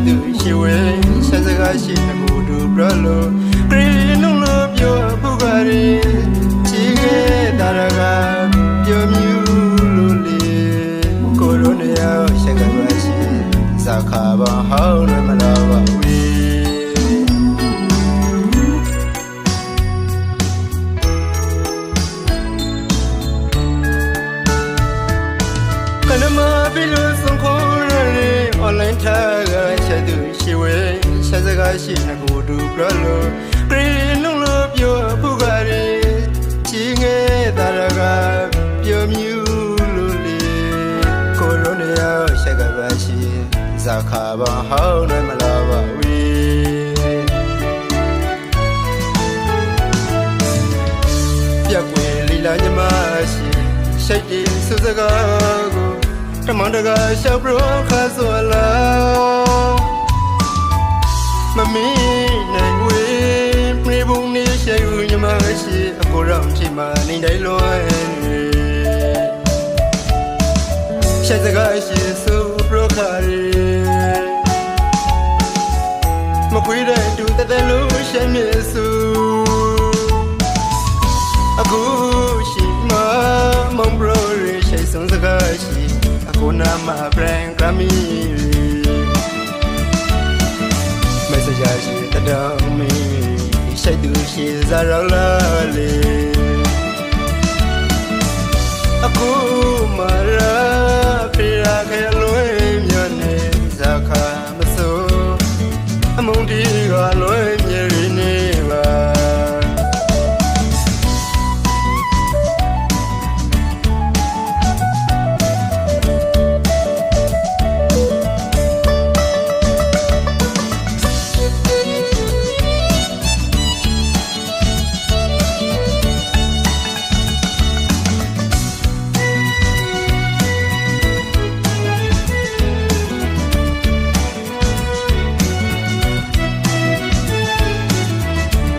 သူရှိဝဲဆက်စကားရှိနေမှုတို့ဘရလို့ခရီးနုလို့ပြောပုဂရီချီခဲ့တာကပြောမြူလို့လေကိုရိုနေရရှက်ကပါရှိဇာခါဘာဟောင်းမလာပါဝေကနမဘီလို့ဆုံးခေါ်ရတဲ့ online ထားကချက်သူရှိဝဲဆက်စကားရှိနေကိုတို့ဘရလို့ခရီးနုလို့ပြောပုဂရီချီခဲ့တာကပြောမြူလို့လေကိုရိုနေရရှက်ကပါရှိဇာခါဘာဟောင်းမလာပါဝေပြက်ွယ်လီလာညမရှိရှိတ်ဒီစစကားကိုတမန်တကာရှောက်ပရောခါဆိုလာမမီနိုင်ဝေပြေဘုံနေရှိဦးညမရှိအကိုရောင်ချီမနေတိုင်းလွယ်ရှက်စကားရှိဆိုပရောခါရီမခွေးတဲ့တူတသက်လို့ရှမ်းမြေစုအခုရှိမမောင်ဘရိုရီရှိဆုံးစကားရှိအခုနာမဘရန်ကမီမက်ဆေ့ချ်ရှိတတော်မီရှိသူရှိဇာရောလာလေအခုမရ